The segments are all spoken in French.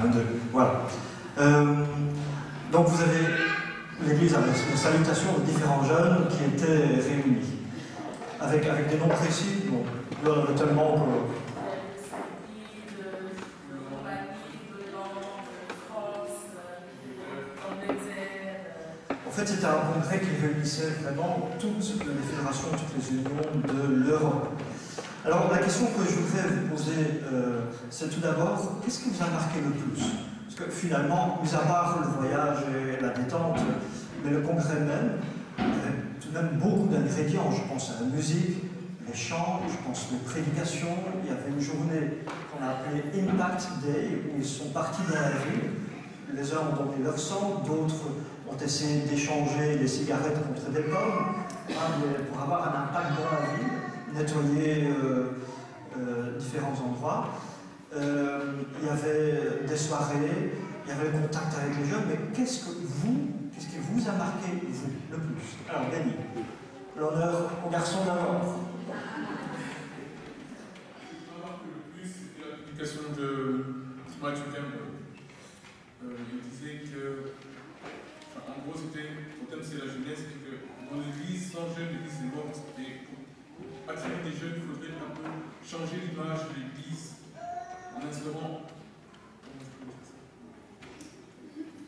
1, 2, voilà. Donc vous avez l'église avec une salutation de différents jeunes qui étaient réunis, avec des noms précis. Bon, là, on avait tellement que... En fait, c'était un congrès qui réunissait vraiment toutes les fédérations, toutes les unions de l'Europe. Alors, la question que je voudrais vous poser, c'est tout d'abord, qu'est-ce qui vous a marqué le plus? Parce que finalement, mis à part le voyage et la détente, mais le congrès même, il y avait tout de même beaucoup d'ingrédients. Je pense à la musique, les chants, je pense aux prédications. Il y avait une journée qu'on a appelée Impact Day, où ils sont partis dans la ville. Les uns ont donné leur sang, d'autres ont essayé d'échanger des cigarettes contre des pommes, pour avoir un impact dans la ville, nettoyer différents endroits. Il y avait des soirées, il y avait le contact avec les jeunes, mais qu'est-ce qui vous a marqué, vous, le plus? Alors, Benny, l'honneur aux garçons d'abord. Ce qui m'a marqué le plus, c'était la publication de Matthew Campbell. Il disait que, enfin, en gros, son thème c'est la jeunesse, et que dans l'église, sans jeunes, l'église est morte. Et pour attirer des jeunes, il faudrait un peu changer l'image de l'église en instaurant,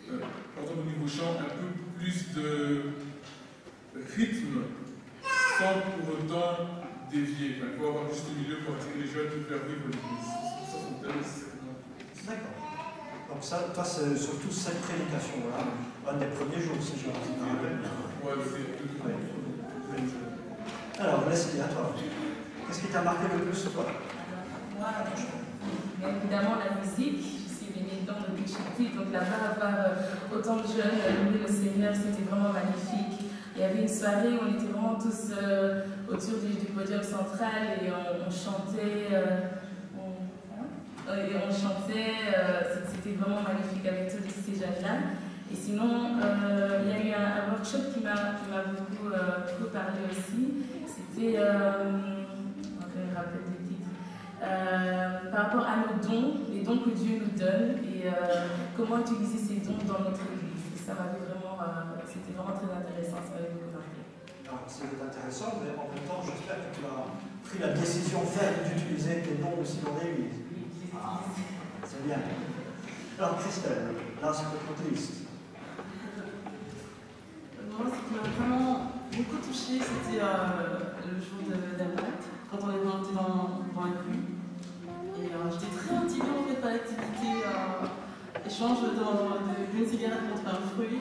par exemple au niveau chant, un peu plus de rythme, sans pour autant dévier. Enfin, il faut avoir juste le milieu pour attirer les jeunes, pour faire vivre l'église. Ça, son thème, c'est vraiment. D'accord. Donc ça, toi, c'est surtout cette prédication-là, un des premiers jours, si je me rappelle bien. Ouais, c'est tout. Alors, Leslie, à toi. Qu'est-ce qui t'a marqué le plus, toi? Moi, évidemment, la musique. Je suis baignée dedans depuis que je suis petite, donc là-bas, avoir autant de jeunes louer le Seigneur, c'était vraiment magnifique. Il y avait une soirée où on était vraiment tous autour du podium central et on chantait. C'était vraiment magnifique avec tous ces jeunes-là. Et sinon, il y a eu un workshop qui m'a beaucoup parlé aussi. C'était, je me rappelle des titres, par rapport à nos dons, les dons que Dieu nous donne et comment utiliser ces dons dans notre église. Et ça m'avait vraiment, c'était vraiment très intéressant, ça m'avait beaucoup marqué. C'est intéressant, mais en même temps, j'espère que tu as pris la décision ferme d'utiliser tes dons aussi dans l'église. Ah, c'est bien. Alors, Christelle, là, c'est votre triste. Moi, ce qui m'a vraiment beaucoup touchée, c'était le jour d'impact, quand on est monté dans la rue. Et j'étais très intimidée en fait par l'activité échange d'une cigarette contre un fruit.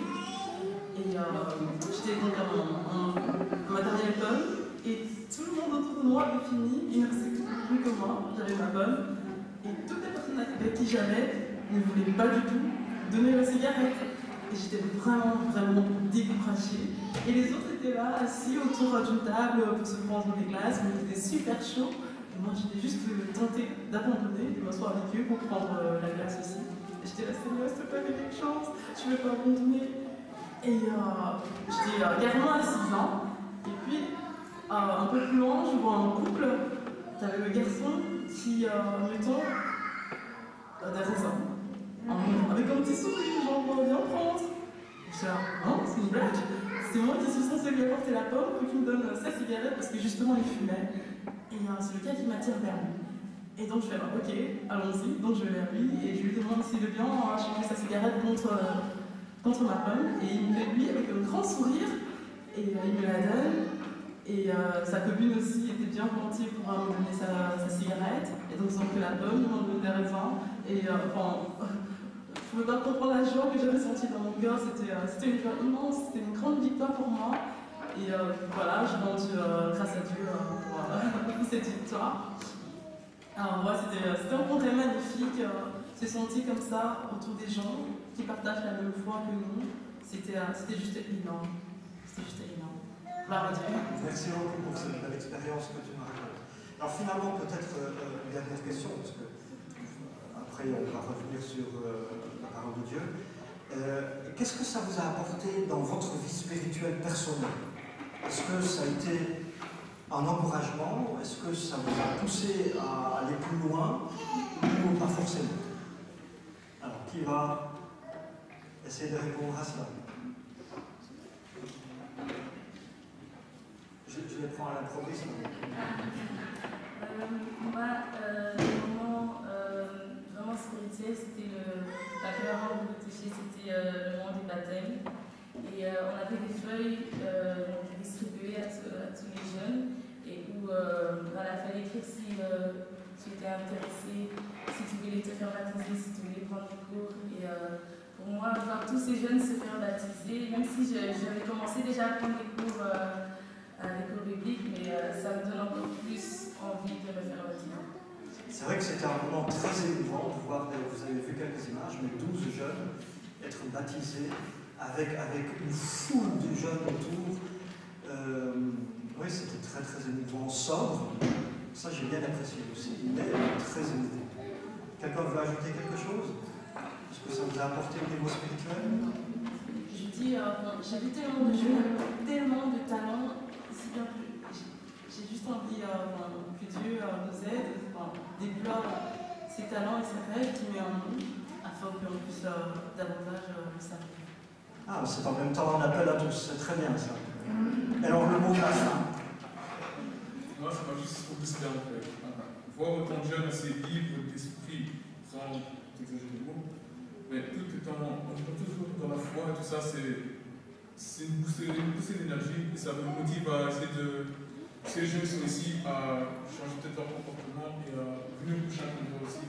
Et j'étais donc à mon matériel pomme. Et tout le monde autour de moi avait fini, il ne restait plus que moi, j'avais ma pomme. Et toutes les personnes avec qui j'allais ne voulaient pas du tout donner la cigarette. Et j'étais vraiment découragée. Et les autres étaient là, assis autour d'une table pour se prendre des glaces, mais il était super chaud. Et moi, j'étais juste tentée d'abandonner, de m'asseoir avec eux pour prendre la glace aussi. Et j'étais là, Seigneur, s'il te plaît, fais quelque chose, je ne veux pas abandonner. Et j'étais carrément à 6 ans. Et puis, un peu plus loin, je vois un couple. T'avais le garçon qui, mettons, derrière ça. Avec un petit sourire, genre, viens prendre. Je dis, non, c'est une blague. C'est moi qui suis censée lui apporter la pomme pour qu'il me donne sa cigarette parce que justement il fumait. Et c'est le cas qui m'attire vers lui. Et donc je fais, ok, allons-y. Donc je vais vers lui et je lui demande s'il veut bien changer sa cigarette contre ma pomme. Et il me fait lui avec un grand sourire. Et il me la donne. Et sa copine aussi était bien volontiers pour me donner sa cigarette. Et donc ils ont pris la pomme, ils m'ont donné des raisins. Et je ne pouvais pas comprendre la joie que j'avais sentie dans mon cœur, c'était une joie immense, c'était une grande victoire pour moi. Et voilà, j'ai rendu grâce à Dieu pour cette victoire. Alors moi, c'était un congrès magnifique, se sentir comme ça autour des gens qui partagent la même foi que nous. C'était juste énorme. C'était juste énorme. Gloire à Dieu. Merci beaucoup pour cette belle expérience que tu m'as racontée. Alors finalement, peut-être une dernière question, parce que après on va revenir sur la parole de Dieu. Qu'est-ce que ça vous a apporté dans votre vie spirituelle personnelle? Est-ce que ça a été un encouragement? Est-ce que ça vous a poussé à aller plus loin? Ou pas forcément? Alors, qui Qui va essayer de répondre à cela? Je les prends à l'improviste. Moi, le moment vraiment spirituel, c'était la première fois où vous touchez, c'était le moment du baptême. Et on avait des feuilles distribuées à tous les jeunes, et où il fallait écrire si tu étais intéressé, si tu voulais te faire baptiser, si tu voulais prendre des cours. Et pour moi, voir tous ces jeunes se faire baptiser, même si j'avais commencé déjà à prendre des cours bibliques, mais ça me donne encore plus envie de me faire baptiser. C'est vrai que c'était un moment très émouvant de voir, vous avez vu quelques images, mais 12 jeunes être baptisés avec une foule de jeunes autour. Oui, c'était très très émouvant, sobre. Ça, j'ai bien apprécié aussi, mais très émouvant. Quelqu'un veut ajouter quelque chose? Est-ce que ça vous a apporté au niveau spirituel? Je dis, j'ai vu tellement de jeunes, tellement de talents. J'ai juste envie que Dieu nous aide, déploie ses talents et ses rêves qui met en nous, afin qu'on puisse davantage le servir. Ah, c'est en même temps un appel à tous, c'est très bien ça. Alors le mot de la fin. Moi, ça m'a juste boosté en fait. Voir autant de jeunes assez libres d'esprit, sans exagérer les mots, mais tout le temps, on est toujours dans la foi et tout ça, c'est une booster d'énergie et ça me motive à essayer de. Ces jeunes sont ici à changer peut-être leur comportement et à venir au prochain congrès aussi,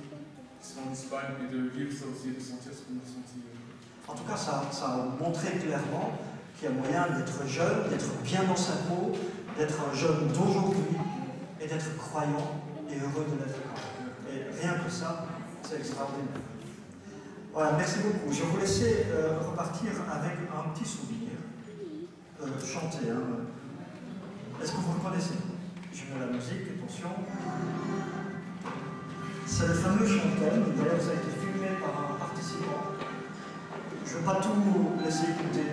qui sont en Espagne, et de vivre ça aussi et de sentir ce qu'on a senti. En tout cas, ça a montré clairement qu'il y a moyen d'être jeune, d'être bien dans sa peau, d'être un jeune d'aujourd'hui et d'être croyant et heureux de l'être. Et rien que ça, c'est extraordinaire. Voilà, merci beaucoup. Je vais vous laisser repartir avec un petit souvenir. Chanter, hein. Est-ce que vous le connaissez? Je mets la musique, attention. C'est le fameux chant-thème, d'ailleurs ça a été filmé par un participant. Je ne vais pas tout vous laisser écouter.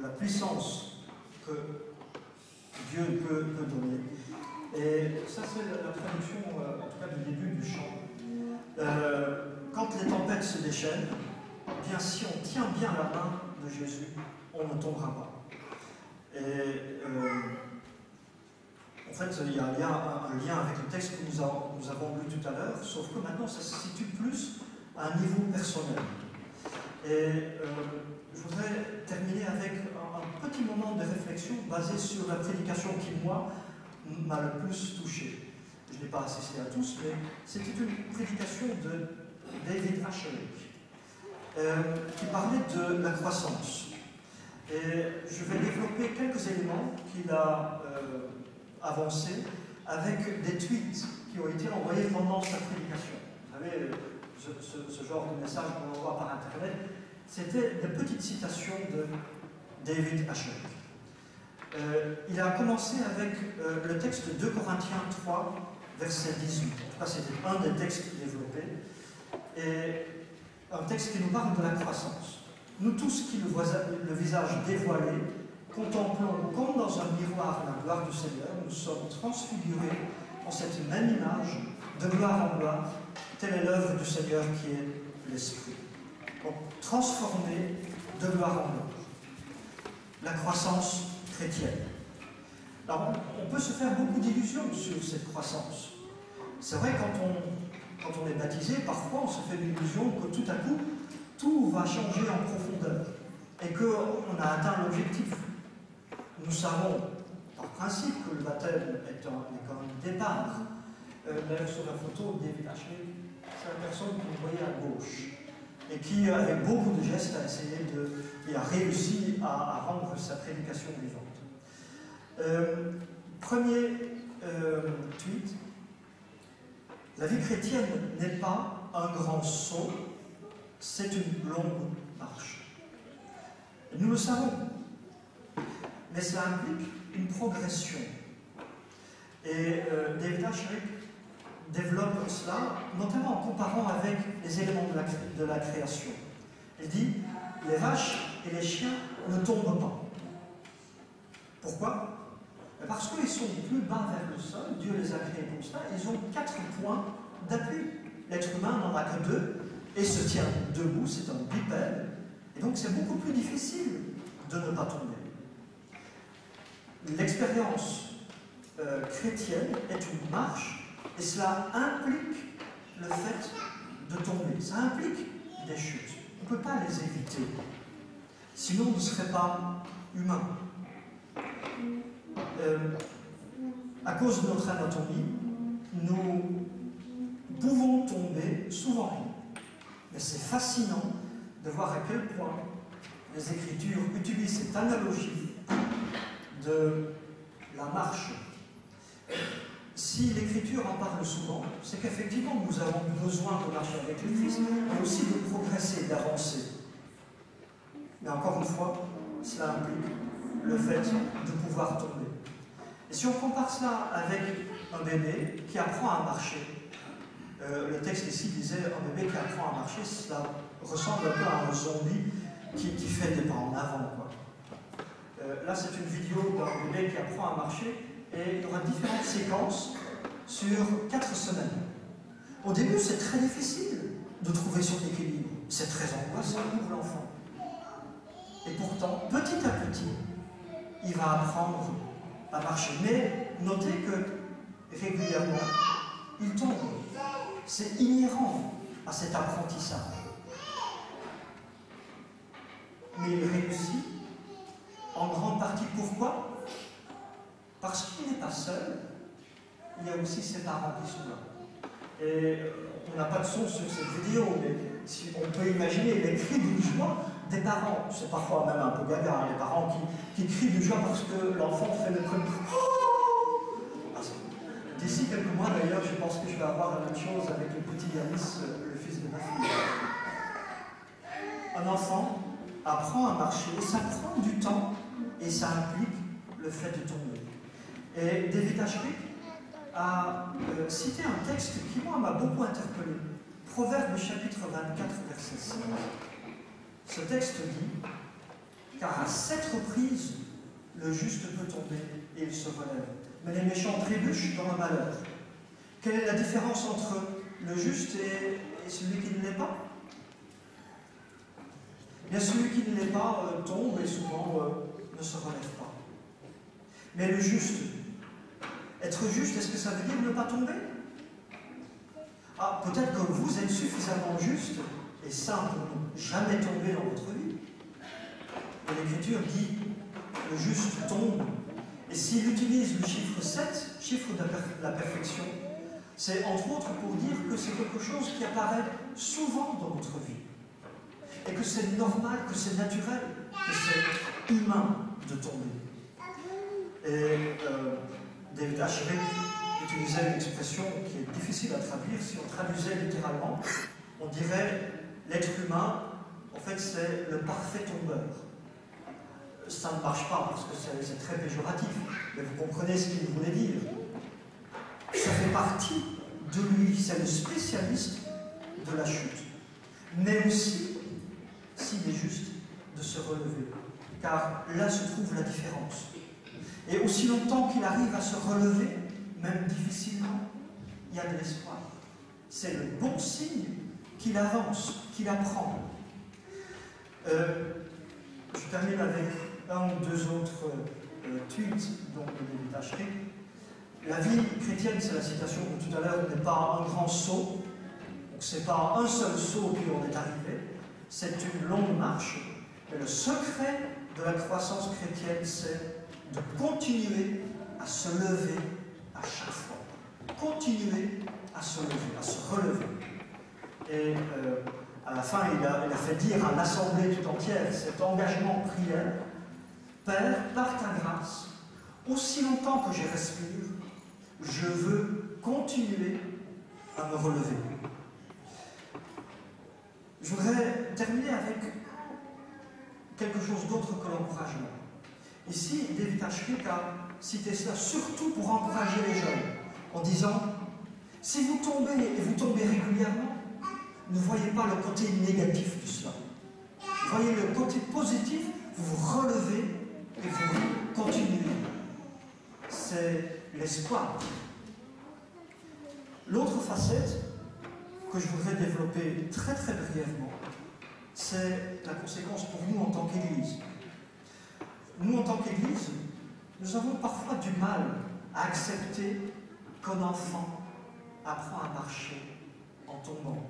La puissance que Dieu peut donner. Et ça, c'est la traduction, en tout cas, du début du chant. Quand les tempêtes se déchaînent, bien si on tient bien la main de Jésus, on ne tombera pas. Et en fait, il y a un lien avec le texte que nous avons lu tout à l'heure, sauf que maintenant, ça se situe plus à un niveau personnel. Et je voudrais terminer avec un petit moment de réflexion basé sur la prédication qui, moi, m'a le plus touché. Je n'ai pas assisté à tous, mais c'était une prédication de David Asscherick qui parlait de la croissance. Et je vais développer quelques éléments qu'il a avancés avec des tweets qui ont été envoyés pendant sa prédication. Vous savez, ce genre de message qu'on envoie par Internet, c'était des petites citations de David Asscherick. Il a commencé avec le texte de 2 Corinthiens 3, verset 18. En tout cas, c'était un des textes développés. Et un texte qui nous parle de la croissance. Nous tous qui, le visage dévoilé, contemplons comme dans un miroir la gloire du Seigneur, nous sommes transfigurés en cette même image, de gloire en gloire. Telle est l'œuvre du Seigneur qui est l'Esprit. Donc, transformés de gloire en gloire. La croissance chrétienne. Alors, on peut se faire beaucoup d'illusions sur cette croissance. C'est vrai, quand on est baptisé, parfois on se fait l'illusion que tout à coup, tout va changer en profondeur et qu'on a atteint l'objectif. Nous savons, par principe, que le baptême est un départ. D'ailleurs, sur la photo, David Ashley, c'est la personne que vous voyez à gauche et qui, avec beaucoup de gestes, a essayé et a réussi à rendre sa prédication vivante. Premier tweet. La vie chrétienne n'est pas un grand saut, c'est une longue marche. Et nous le savons, mais cela implique une progression. Et David Asscherick développe cela, notamment en comparant avec les éléments de la création. Il dit, les vaches et les chiens ne tombent pas. Pourquoi? Parce qu'ils sont plus bas vers le sol, Dieu les a créés comme ça, ils ont 4 points d'appui. L'être humain n'en a que 2 et se tient debout, c'est un bipède, et donc c'est beaucoup plus difficile de ne pas tomber. L'expérience chrétienne est une marche et cela implique le fait de tomber, ça implique des chutes. On ne peut pas les éviter, sinon on ne serait pas humain. À cause de notre anatomie, nous pouvons tomber souvent. Mais c'est fascinant de voir à quel point les Écritures utilisent cette analogie de la marche. Si l'Écriture en parle souvent, c'est qu'effectivement nous avons besoin de marcher avec le Christ, mais aussi de progresser, d'avancer. Mais encore une fois, cela implique le fait de pouvoir tomber. Et si on compare cela avec un bébé qui apprend à marcher, le texte ici disait un bébé qui apprend à marcher, cela ressemble un peu à un zombie qui fait des pas en avant, quoi. Là, c'est une vidéo d'un bébé qui apprend à marcher et il y aura différentes séquences sur 4 semaines. Au début, c'est très difficile de trouver son équilibre. C'est très angoissant pour l'enfant. Et pourtant, petit à petit, il va apprendre à marcher. Mais notez que régulièrement, il tombe. C'est inhérent à cet apprentissage. Mais il réussit en grande partie. Pourquoi? Parce qu'il n'est pas seul, il y a aussi ses parents qui sont là. Et on n'a pas de son sur cette vidéo, mais si on peut imaginer les cris de joie des parents. C'est parfois même un peu gaga, les parents qui crient de joie parce que l'enfant fait le premier. D'ici quelques mois d'ailleurs, je pense que je vais avoir la même chose avec le petit Yanis, le fils de ma fille. Un enfant apprend à marcher, ça prend du temps et ça implique le fait de tomber. Et David Asscherick a cité un texte qui, moi, m'a beaucoup interpellé. Proverbe chapitre 24, verset 5. Ce texte dit « Car à 7 reprises, le juste peut tomber et il se relève. Mais les méchants trébuchent dans le malheur. » Quelle est la différence entre le juste et celui qui ne l'est pas? Bien, celui qui ne l'est pas tombe et souvent ne se relève pas. Mais le juste, être juste, est-ce que ça veut dire ne pas tomber? Ah, peut-être que vous êtes suffisamment juste et saint pour ne jamais tomber dans votre vie. Et l'Écriture dit le juste tombe. Et s'il utilise le chiffre 7, chiffre de la perfection, c'est entre autres pour dire que c'est quelque chose qui apparaît souvent dans notre vie. Et que c'est normal, que c'est naturel, que c'est humain de tomber. Et David Asscherick utilisait une expression qui est difficile à traduire. Si on traduisait littéralement, on dirait l'être humain, en fait, c'est le parfait tombeur. Ça ne marche pas parce que c'est très péjoratif, mais vous comprenez ce qu'il voulait dire. Ça fait partie de lui, c'est le spécialiste de la chute. mais aussi, s'il est juste, de se relever. Car là se trouve la différence. Et aussi longtemps qu'il arrive à se relever, même difficilement, il y a de l'espoir. C'est le bon signe qu'il avance, qu'il apprend. Je termine avec un ou deux autres tweets dont le détacherai. La vie chrétienne, c'est la citation de tout à l'heure, n'est pas un grand saut. Donc c'est pas un seul saut puis on est arrivé. C'est une longue marche. Mais le secret de la croissance chrétienne, c'est de continuer à se lever à chaque fois. Continuer à se lever, à se relever. Et à la fin, il a fait dire à l'Assemblée tout entière cet engagement de prière. Père, par ta grâce, aussi longtemps que je respire, je veux continuer à me relever. Je voudrais terminer avec quelque chose d'autre que l'encouragement. Ici, David Ashrick a cité cela surtout pour encourager les jeunes, en disant, si vous tombez, et vous tombez régulièrement, ne voyez pas le côté négatif de cela. Voyez le côté positif, vous vous relevez et vous continuez. C'est l'espoir. L'autre facette que je voudrais développer très très brièvement, c'est la conséquence pour nous en tant qu'Église. Nous, en tant qu'Église, nous avons parfois du mal à accepter qu'un enfant apprend à marcher en tombant.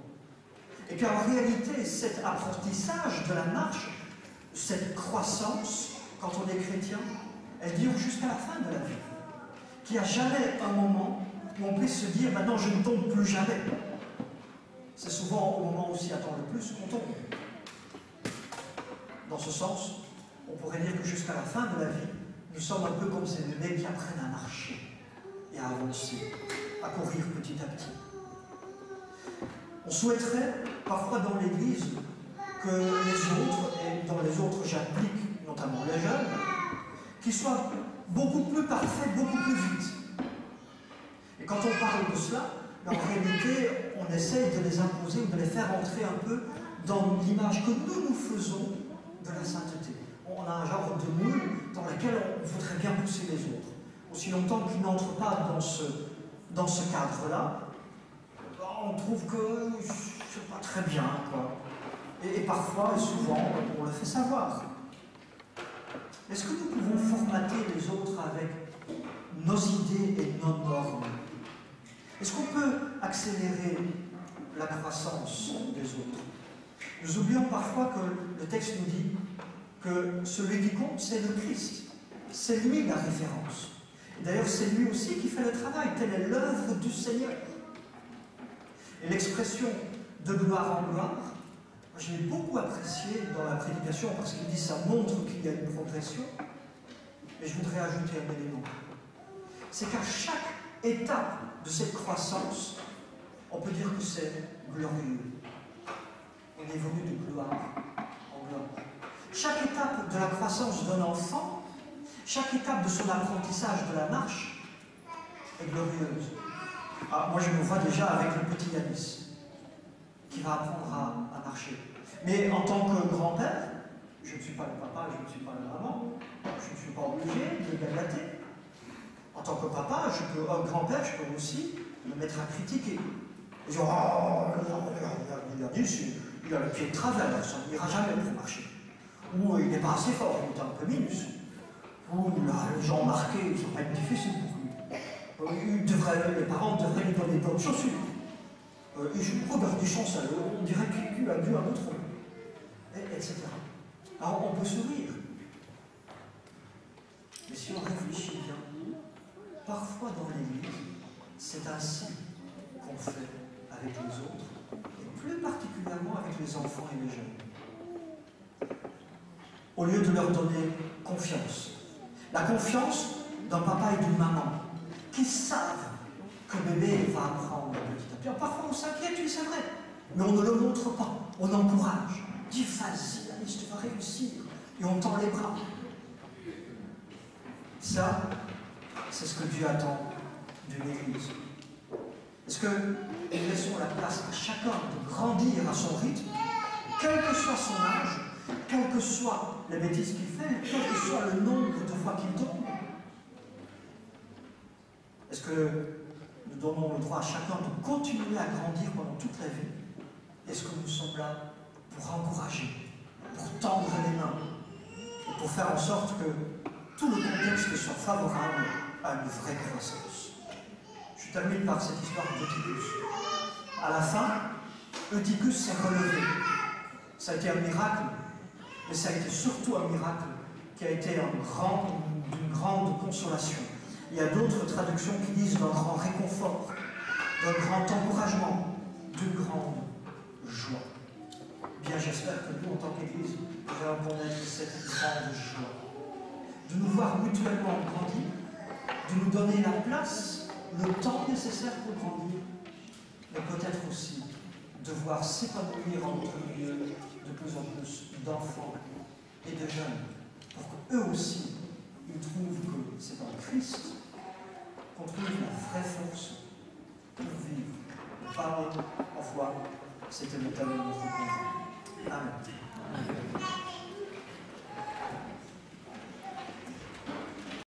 Et qu'en réalité, cet apprentissage de la marche, cette croissance, quand on est chrétien, elle dure jusqu'à la fin de la vie. Qu'il n'y a jamais un moment où on puisse se dire « maintenant je ne tombe plus jamais ». C'est souvent au moment où on s'y attend le plus qu'on tombe. Dans ce sens, on pourrait dire que jusqu'à la fin de la vie, nous sommes un peu comme ces bébés qui apprennent à marcher et à avancer, à courir petit à petit. On souhaiterait, parfois dans l'Église, que les autres, et dans les autres j'applique notamment les jeunes, qu'ils soient beaucoup plus parfaits, beaucoup plus vite. Et quand on parle de cela, en réalité, on essaye de les imposer ou de les faire entrer un peu dans l'image que nous faisons de la sainteté. On a un genre de moule dans lequel on voudrait bien pousser les autres. Aussi longtemps qu'ils n'entrent pas dans ce cadre-là, on trouve que c'est pas très bien, quoi. Et parfois, et souvent, on le fait savoir. Est-ce que nous pouvons formater les autres avec nos idées et nos normes? Est-ce qu'on peut accélérer la croissance des autres? Nous oublions parfois que le texte nous dit que celui qui compte, c'est le Christ. C'est lui la référence. Et d'ailleurs, c'est lui aussi qui fait le travail. Telle est l'œuvre du Seigneur. Et l'expression de gloire en gloire, je l'ai beaucoup apprécié dans la prédication parce qu'il dit ça montre qu'il y a une progression. Mais je voudrais ajouter un élément. C'est qu'à chaque étape de cette croissance, on peut dire que c'est glorieux. On évolue de gloire en gloire. Chaque étape de la croissance d'un enfant, chaque étape de son apprentissage de la marche est glorieuse. Ah, moi je me vois déjà avec le petit Yanis qui va apprendre à marcher. Mais en tant que grand-père, je ne suis pas le papa, je ne suis pas la maman, je ne suis pas obligé de le gâter. En tant que papa, un grand-père, je peux aussi me mettre à critiquer. Et dire, oh, Yanis, il a le pied de travers, ça n'ira jamais pour marcher. Ou il n'est pas assez fort, il est un peu minus. Ou les gens marqués, ça va être difficile pour lui. Les parents devraient lui donner d'autres chaussures. Regardez son salaud, on dirait qu'il a bu un autre eau, etc. Alors on peut sourire. Mais si on réfléchit bien, parfois dans l'Église, c'est ainsi qu'on fait avec les autres, et plus particulièrement avec les enfants et les jeunes. Au lieu de leur donner confiance. La confiance d'un papa et d'une maman qui savent que bébé va apprendre petit à petit. Alors, parfois on s'inquiète, oui c'est vrai, mais on ne le montre pas, on encourage. Dis vas-y, Alice, tu vas réussir. Et on tend les bras. Ça, c'est ce que Dieu attend d'une Église. Est-ce que nous laissons la place à chacun de grandir à son rythme, soit son âge, quelle que soit la bêtise qu'il fait, quel que soit le nombre de fois qu'il tombe. Est-ce que nous donnons le droit à chacun de continuer à grandir pendant toute la vie? Est-ce que nous sommes là pour encourager, pour tendre les mains, et pour faire en sorte que tout le contexte soit favorable à une vraie croissance? Je termine par cette histoire d'Eutychus. À la fin, Eutychus s'est relevé. Ça a été un miracle, mais ça a été surtout un miracle qui a été d'une grande consolation. Il y a d'autres traductions qui disent d'un grand réconfort, d'un grand encouragement, d'une grande joie. Bien, j'espère que nous, en tant qu'Église, nous allons connaître cette grande joie. De nous voir mutuellement grandir, de nous donner la place, le temps nécessaire pour grandir, mais peut-être aussi de voir s'épanouir en notre milieu de plus en plus d'enfants et de jeunes, pour qu'eux aussi, ils trouvent que c'est en Christ qu'on trouve la vraie force pour vivre. Parole, en foi, c'était le thème de notre convoi. Amen.